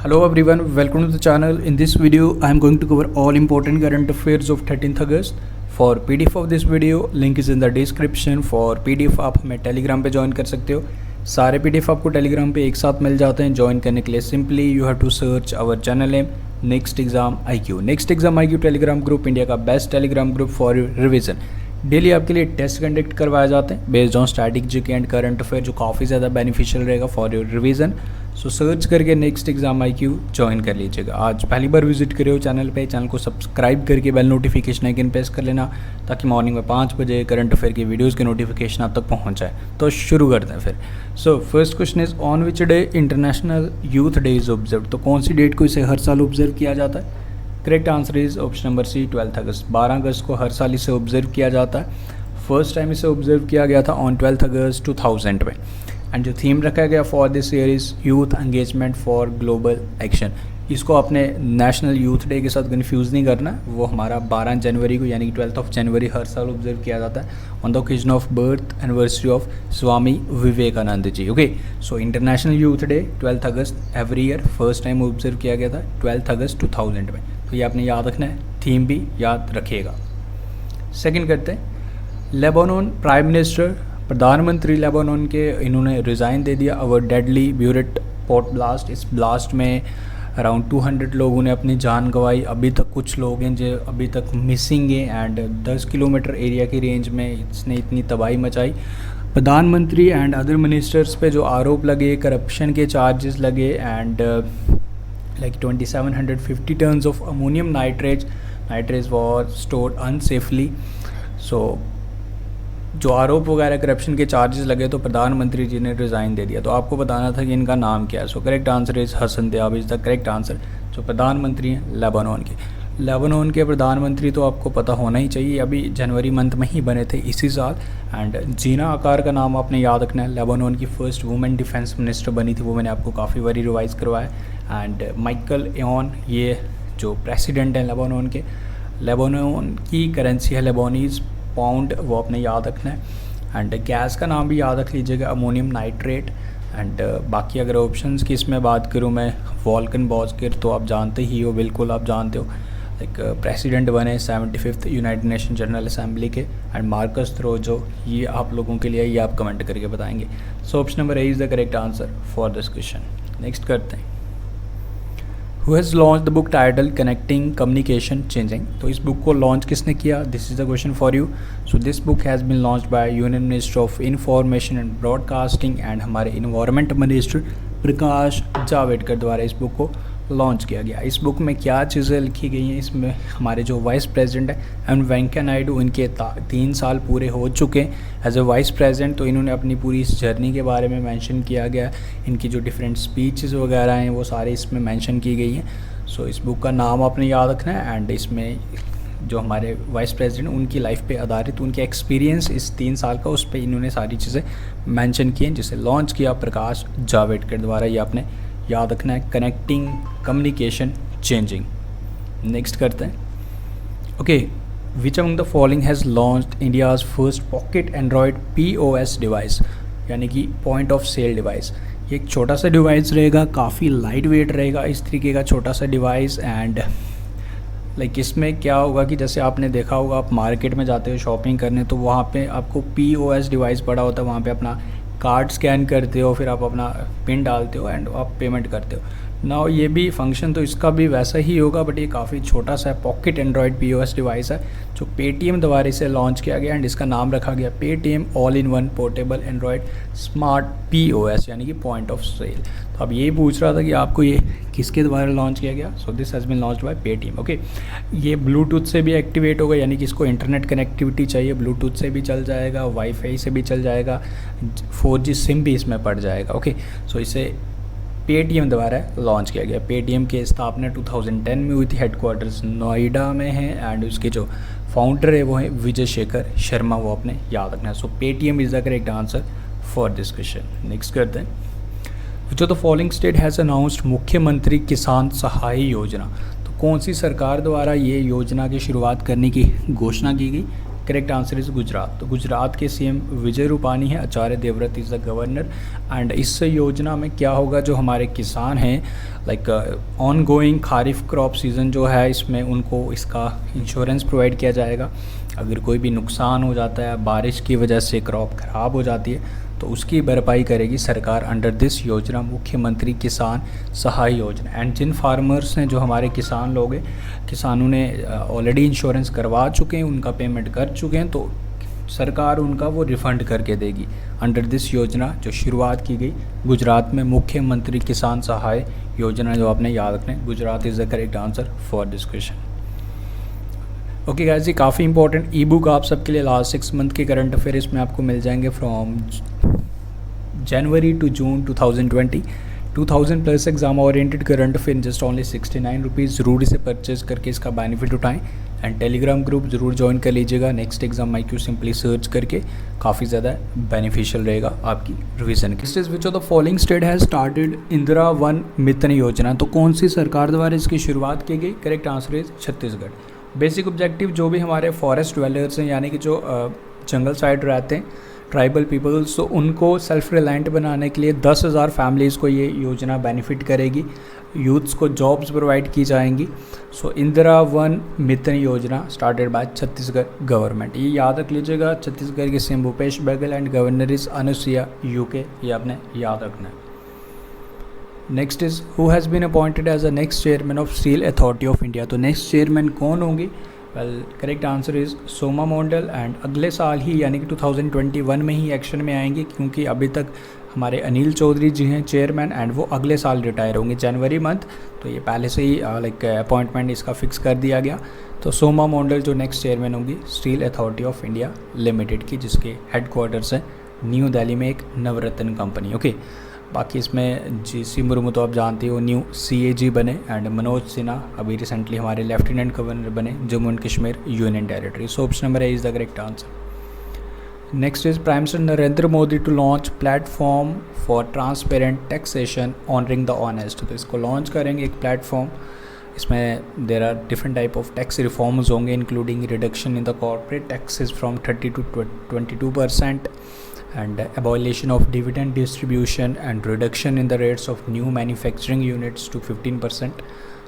Hello everyone, welcome to the channel. In this video, I am going to cover all important current affairs of 13th August. For PDF of this video, link is in the description. For PDF आप हमें Telegram पे join कर सकते हो. सारे PDF आपको Telegram पे एक साथ मिल जाते हैं. ज्वाइन करने के लिए simply you have to search our channel name next exam IQ. Next exam IQ Telegram group India का best Telegram group for revision. Daily आपके लिए टेस्ट कंडक्ट करवाए जाते हैं based on static GK and current affair, जो काफ़ी ज़्यादा beneficial रहेगा for your revision. So search करके नेक्स्ट एग्जाम IQ ज्वाइन कर लीजिएगा. आज पहली बार विजिट करे हो चैनल पे, चैनल को सब्सक्राइब करके बेल नोटिफिकेशन आइकन प्रेस कर लेना ताकि मॉर्निंग में 5 बजे करंट अफेयर की वीडियोज़ के नोटिफिकेशन आप तक पहुँच जाए. तो शुरू करते हैं फिर. So first question is on which day international youth day is observe. तो कौन सी डेट को इसे हर साल ऑब्जर्व किया जाता है? Correct answer is option number C 12 August. 12 अगस्त को हर साल इसे ऑब्जर्व किया जाता है. फर्स्ट टाइम इसे ऑब्जर्व किया गया था ऑन 12 अगस्त 2000 में. एंड जो थीम रखा गया for this year is youth engagement for global action. इसको आपने नेशनल यूथ डे के साथ कन्फ्यूज़ नहीं करना. वो हमारा 12 जनवरी को यानी कि 12 जनवरी हर साल ऑब्जर्व किया जाता है on the occasion of birth anniversary of Swami Vivekananda ji. Okay, so international youth day 12 August every year first time observe किया गया था 12 अगस्त 2000 में. तो ये आपने याद रखना है, थीम भी याद रखिएगा. सेकेंड करते हैं. लेबानन प्राइम मिनिस्टर, प्रधानमंत्री लेबानन के, इन्होंने रिज़ाइन दे दिया अवर डेडली ब्यूरेट पोर्ट ब्लास्ट. इस ब्लास्ट में अराउंड 200 लोगों ने अपनी जान गंवाई. अभी तक कुछ लोग हैं जो अभी तक मिसिंग हैं एंड 10 किलोमीटर एरिया की रेंज में इसने इतनी तबाही मचाई. प्रधानमंत्री एंड अदर मिनिस्टर्स पे जो आरोप लगे, करप्शन के चार्जेस लगे and like 2750 tons of ammonium nitrate were stored unsafely. So जो आरोप वगैरह करप्शन के चार्जेस लगे तो प्रधानमंत्री जी ने रिज़ाइन दे दिया. तो आपको बताना था कि इनका नाम क्या है. So correct answer is Hassan Diab is the correct answer. जो प्रधानमंत्री हैं लेबानन के. लेबानन के प्रधानमंत्री तो आपको पता होना ही चाहिए, अभी जनवरी मंथ में ही बने थे इसी साल. एंड जीना आकार का नाम आपने याद रखना है. लेबानन की फ़र्स्ट वुमेन डिफेंस मिनिस्टर बनी थी, वो मैंने आपको काफ़ी बारी रिवाइज़ करवाया. एंड माइकल एन, ये जो प्रेसिडेंट हैं लेबानन के. लेबानन की करेंसी है लेबानीज़ पाउंड, वो आपने याद रखना है. एंड गैस का नाम भी याद रख लीजिएगा, अमोनियम नाइट्रेट. एंड बाकी अगर ऑप्शंस की इसमें बात करूँ मैं, वॉल्कन बॉस्किर तो आप जानते ही हो, बिल्कुल आप जानते हो. एक प्रेसिडेंट बने 75th United nation general assembly के. एंड मार्कस थ्रोजो, ये आप लोगों के लिए, ये आप कमेंट करके बताएंगे. सो option number A is the correct answer for this question. Next करते हैं. Who has launched the book titled Connecting Communication Changing. तो इस बुक को लॉन्च किसने किया? This is the question for you. So this book has been launched by union minister of information and broadcasting and हमारे environment minister Prakash Javadekar द्वारा इस book को launch किया गया. इस बुक में क्या चीज़ें लिखी गई हैं, इसमें हमारे जो वाइस प्रेसिडेंट हैं एम वेंकैया नायडू, इनके 3 साल पूरे हो चुके हैं एज ए वाइस प्रेसिडेंट. तो इन्होंने अपनी पूरी इस जर्नी के बारे में मेंशन किया गया. इनकी जो डिफरेंट स्पीचेस वगैरह हैं वो सारे इसमें मेंशन की गई हैं. सो इस बुक का नाम आपने याद रखना है. एंड इसमें जो हमारे वाइस प्रेसिडेंट उनकी लाइफ पे आधारित उनके एक्सपीरियंस इस 3 साल का, उस पर इन्होंने सारी चीज़ें मेंशन की हैं, जिसे लॉन्च किया प्रकाश जावड़ेकर द्वारा. ये आपने याद रखना है, कनेक्टिंग कम्युनिकेशन चेंजिंग. नेक्स्ट करते हैं. Okay, which among the following has launched India's first pocket Android POS device, यानी कि पॉइंट ऑफ सेल डिवाइस. ये एक छोटा सा डिवाइस रहेगा, काफ़ी लाइट वेट रहेगा, इस तरीके का छोटा सा डिवाइस. एंड लाइक इसमें क्या होगा कि जैसे आपने देखा होगा, आप मार्केट में जाते हो शॉपिंग करने, तो वहाँ पे आपको POS डिवाइस पड़ा होता है. वहाँ पे अपना कार्ड स्कैन करते हो, फिर आप अपना पिन डालते हो एंड आप पेमेंट करते हो. नाउ ये भी फंक्शन तो इसका भी वैसा ही होगा, बट ये काफ़ी छोटा सा पॉकेट एंड्रॉयड POS डिवाइस है जो पेटीएम द्वारा इसे लॉन्च किया गया. एंड इसका नाम रखा गया Paytm all in one portable Android smart POS, यानी कि पॉइंट ऑफ सेल. तो अब यही पूछ रहा था कि आपको ये किसके द्वारा लॉन्च किया गया. So this has been launched by Paytm. Okay, ये ब्लूटूथ से भी एक्टिवेट होगा, यानी कि इसको इंटरनेट कनेक्टिविटी चाहिए, ब्लूटूथ से भी चल जाएगा, वाईफाई से भी चल जाएगा, 4G सिम भी इसमें पड़ जाएगा. ओके, सो इसे पेटीएम द्वारा लॉन्च किया गया. पेटीएम की स्थापना 2010 में हुई थी, हेडक्वार्टर्स नोएडा में है. एंड उसके जो फाउंडर है वो है विजय शेखर शर्मा, वो आपने याद रखना है. So Paytm is the correct answer for this question. Next करते हैं. जो the following state has announced मुख्यमंत्री किसान सहाय योजना. तो कौन सी सरकार द्वारा ये योजना की शुरुआत करने की घोषणा की गई? Correct answer is Gujarat. तो गुजरात के सीएम विजय रूपानी है, Acharya Devvrat is the governor. And इस योजना में क्या होगा, जो हमारे किसान हैं like on going kharif crop season जो है, इसमें उनको इसका इंश्योरेंस प्रोवाइड किया जाएगा। अगर कोई भी नुकसान हो जाता है, बारिश की वजह से क्रॉप ख़राब हो जाती है, तो उसकी भरपाई करेगी सरकार अंडर दिस योजना, मुख्यमंत्री किसान सहाय योजना। एंड जिन फार्मर्स हैं, जो हमारे किसान लोग हैं, किसानों ने ऑलरेडी इंश्योरेंस करवा चुके हैं, उनका पेमेंट कर चुके हैं, तो सरकार उनका वो रिफ़ंड करके देगी अंडर दिस योजना जो शुरुआत की गई गुजरात में, मुख्यमंत्री किसान सहाय योजना, जो आपने याद रखना है। Gujarat is the correct answer for this question. Okay guys, ये काफ़ी इंपॉर्टेंट ई बुक आप सबके लिए लास्ट 6 मंथ के करंट अफेयर इसमें आपको मिल जाएंगे from January to June 2020। 2000 plus exam oriented current affair just only 69 rupees. ज़रूर इसे परचेज करके इसका बेनिफिट उठाएं एंड टेलीग्राम ग्रुप ज़रूर ज्वाइन कर लीजिएगा। Next exam IQ simply search करके काफ़ी ज़्यादा बेनिफिशियल रहेगा आपकी रिवीजन की। Which of the following state has started Indira वन मितन योजना। तो कौन सी सरकार द्वारा इसकी शुरुआत की गई? Correct answer is Chhattisgarh. Basic objective जो भी हमारे फॉरेस्ट ड्वेलर्स हैं, यानी कि जो जंगल साइड रहते हैं ट्राइबल पीपल्स, तो उनको सेल्फ रिलायंट बनाने के लिए 10,000 फैमिलीज़ को ये योजना बेनिफिट करेगी। यूथ्स को जॉब्स प्रोवाइड की जाएंगी। सो इंदिरा वन मितन योजना स्टार्टेड बाय छत्तीसगढ़ गवर्नमेंट। ये याद रख लीजिएगा। छत्तीसगढ़ के CM Bhupesh Baghel and governor is Anusuiya UK, ये आपने याद रखना है। Next is who has been appointed as a next chairman of steel authority of India. तो नेक्स्ट चेयरमैन कौन होंगी? Well, correct answer is Soma Mandal. And अगले साल ही यानी कि 2021 में ही एक्शन में आएंगे, क्योंकि अभी तक हमारे अनिल चौधरी जी हैं चेयरमैन एंड वो अगले साल रिटायर होंगे जनवरी मंथ। तो ये पहले से ही लाइक अपॉइंटमेंट इसका फिक्स कर दिया गया। तो सोमा मंडल जो नेक्स्ट चेयरमैन होंगी steel authority of India limited की, जिसके हेडक्वार्टर्स हैं न्यू दिल्ली में एक नवरत्न कंपनी। ओके, बाकी इसमें GC मुर्मू तो आप जानते हो न्यू CAG बने एंड मनोज सिन्हा अभी रिसेंटली हमारे लेफ्टिनेंट गवर्नर बने Jammu and Kashmir union territory. So option number A is the correct answer. Next is prime minister Narendra Modi to launch platform for transparent taxation honouring the honest. तो इसको लॉन्च करेंगे एक platform, इसमें there are different type of tax reforms होंगे, including reduction in the corporate taxes from 30 to 22% and abolition of dividend distribution and reduction in the rates of new manufacturing units to 15%.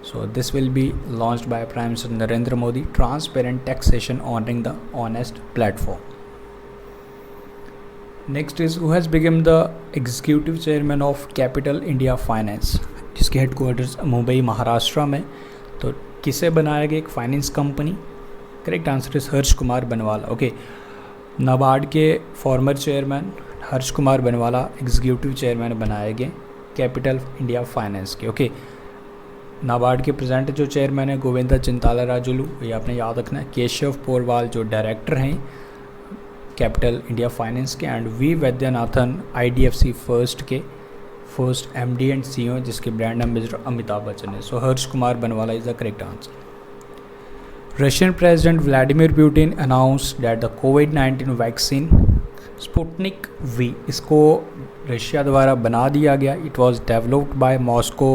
So this will be launched by Prime Minister Narendra Modi, transparent taxation honoring the honest platform. Next is who has become the executive chairman of Capital India Finance, जिसके headquarters Mumbai Maharashtra में। तो किसे बनाया गया? एक finance company. Correct answer is Harsh Kumar Banwala. Okay, NABARD के former chairman हर्ष कुमार बनवाला executive chairman बनाए गए कैपिटल इंडिया फाइनेंस के। ओके, नाबार्ड के प्रेजेंट जो चेयरमैन है गोविंदा चिंताला राजुलू, ये आपने याद रखना है। केशव पोरवाल जो डायरेक्टर हैं कैपिटल इंडिया फाइनेंस के, and V Vaidyanathan IDFC first के फर्स्ट MD एंड CEO, जिसके ब्रांड एम्बेसडर अमिताभ बच्चन है। So Harsh Kumar Banwala is the correct answer. Russian President Vladimir Putin announced that the COVID-19 vaccine Sputnik V, इसको रशिया द्वारा बना दिया गया। It was developed by Moscow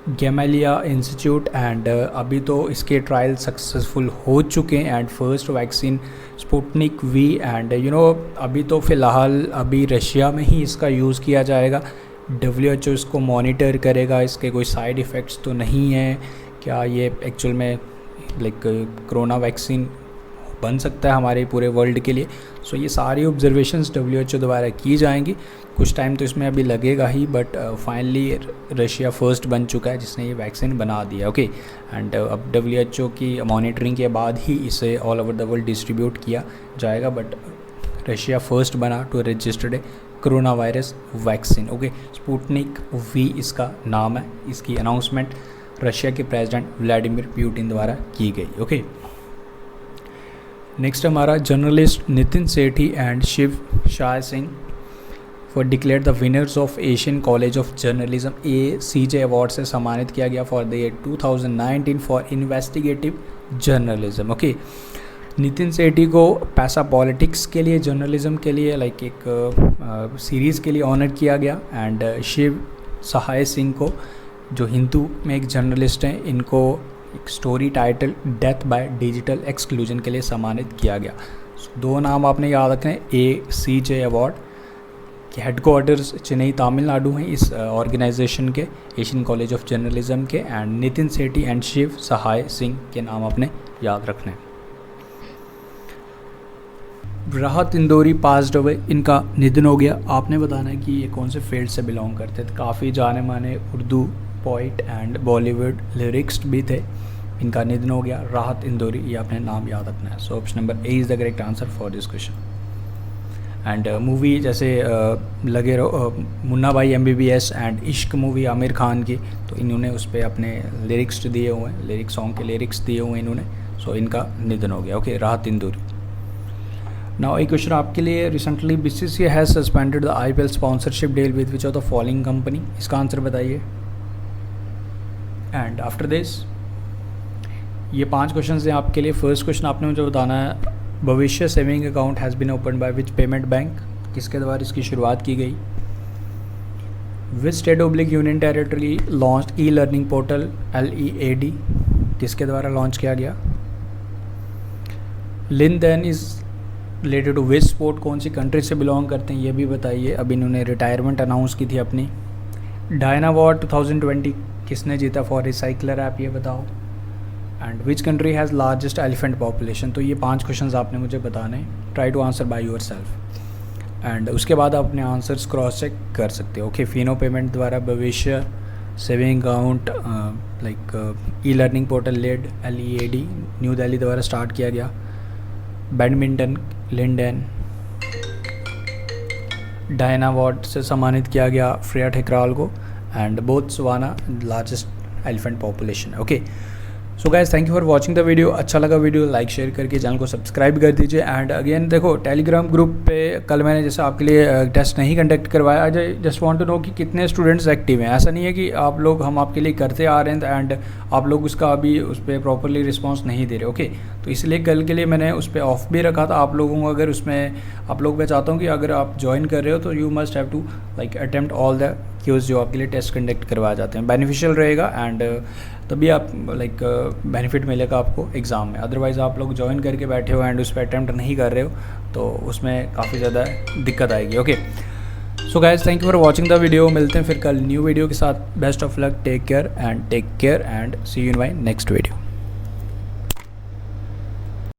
Gamaleya institute and अभी तो इसके ट्रायल सक्सेसफुल हो चुके हैं and first vaccine Sputnik V and अभी तो फ़िलहाल अभी रशिया में ही इसका यूज़ किया जाएगा। WHO इसको मॉनिटर करेगा, इसके कोई साइड इफ़ेक्ट्स तो नहीं है, क्या ये एक्चुअल में लाइक कोरोना वैक्सीन बन सकता है हमारे पूरे वर्ल्ड के लिए। सो ये सारी ऑब्जर्वेशंस WHO द्वारा की जाएंगी। कुछ टाइम तो इसमें अभी लगेगा ही, बट फाइनली रशिया फर्स्ट बन चुका है जिसने ये वैक्सीन बना दिया। ओके, एंड अब WHO की मॉनिटरिंग के बाद ही इसे all over the world distribute किया जाएगा, बट रशिया फर्स्ट बना to registered corona virus vaccine. Okay, Sputnik V इसका नाम है। इसकी अनाउंसमेंट रशिया के प्रेसिडेंट व्लादिमीर पुतिन द्वारा की गई। ओके, नेक्स्ट हमारा journalist Nitin Sethi and Shiv Shah Singh for declare the winners of Asian college of journalism ACJ award से सम्मानित किया गया for the year 2019 for investigative journalism. Okay, Nitin Sethi को पैसा पॉलिटिक्स के लिए, जर्नलिज्म के लिए लाइक एक सीरीज़ के लिए ऑनर किया गया एंड शिव सहाय सिंह को जो हिंदू में एक जर्नलिस्ट हैं, इनको एक story title death by digital exclusion के लिए सम्मानित किया गया। दो नाम आपने याद रखने, ACJ अवार्ड के हेडक्वार्टर्स चेन्नई तमिलनाडु हैं इस ऑर्गेनाइजेशन के, एशियन कॉलेज ऑफ जर्नलिज्म के, एंड नितिन सेठी एंड शिव सहाय सिंह के नाम आपने याद रखने। राहत इंदौरी पास्ड अवे, इनका निधन हो गया। आपने बताना है कि ये कौन से फील्ड से बिलोंग करते थे। काफ़ी जाने माने Urdu poet and Bollywood lyrics भी थे। इनका निधन हो गया, राहत इंदौरी, ये आपने नाम याद रखना है। सो option number A is the correct answer for this question. And movie जैसे लगे रहो, मुन्ना भाई MBBS एंड इश्क मूवी आमिर खान की, तो इन्होंने उस पर अपने लिरिक्स दिए हुए हैं, लिरिक्स सॉन्ग के लिरिक्स दिए हुए हैं इन्होंने। सो इनका निधन हो गया। ओके, राहत इंदौरी। नाउ एक क्वेश्चन आपके लिए, recently BCCI has suspended the IPL sponsorship deal with which of the following company. इसका आंसर बताइए। एंड आफ्टर दिस ये 5 क्वेश्चन हैं आपके लिए। फर्स्ट क्वेश्चन आपने मुझे बताना है, Bhavishya saving account has been open by which payment bank, किसके द्वारा इसकी शुरुआत की गई। Which state / union territory launch e learning portal LEAD, किसके द्वारा लॉन्च किया गया। Lin Dan is related to which sport, कौन सी कंट्री से बिलोंग करते हैं ये भी बताइए। अब इन्होंने रिटायरमेंट अनाउंस की थी अपनी। डायना अवार्ड 2020 किसने जीता फॉर रिसाइकलर ऐप, ये बताओ। And which country has largest elephant population. तो ये 5 क्वेश्चंस आपने मुझे बताने, try to answer by yourself. And उसके बाद आप अपने आंसर्स क्रॉस चेक कर सकते हो। ओके, फिनो पेमेंट द्वारा भविष्य saving account e learning portal LEAD new Delhi द्वारा स्टार्ट किया गया। बैडमिंटन लिंडन डायना अवार्ड से सम्मानित किया गया फ्रेया ठेकराल को। And Botswana largest elephant population. Okay, so guys thank you for watching the video. अच्छा लगा वीडियो लाइक शेयर करके चैनल को सब्सक्राइब कर दीजिए। एंड अगेन देखो, टेलीग्राम ग्रुप पे कल मैंने जैसे आपके लिए टेस्ट नहीं कंडक्ट करवाया, आज जस्ट वांट टू नो कि कितने स्टूडेंट्स एक्टिव हैं। ऐसा नहीं है कि आप लोग, हम आपके लिए करते आ रहे हैं एंड आप लोग उसका अभी उस पर प्रॉपरली रिस्पॉन्स नहीं दे रहे। ओके, तो इसलिए कल के लिए मैंने उस पर ऑफ भी रखा था आप लोगों को। अगर उसमें आप लोग, मैं चाहता हूँ कि अगर आप ज्वाइन कर रहे हो तो you must have to like attempt all the Qs जो आपके लिए टेस्ट कंडक्ट करवाए जाते हैं। बेनिफिशियल रहेगा एंड तभी आप लाइक बेनिफिट मिलेगा आपको एग्ज़ाम में। अदरवाइज़ आप लोग ज्वाइन करके बैठे हो एंड उस पर अटैम्प्ट नहीं कर रहे हो तो उसमें काफ़ी ज़्यादा दिक्कत आएगी। Okay, so guys thank you for watching the video. मिलते हैं फिर कल न्यू वीडियो के साथ। Best of luck, take care and see you in my next video.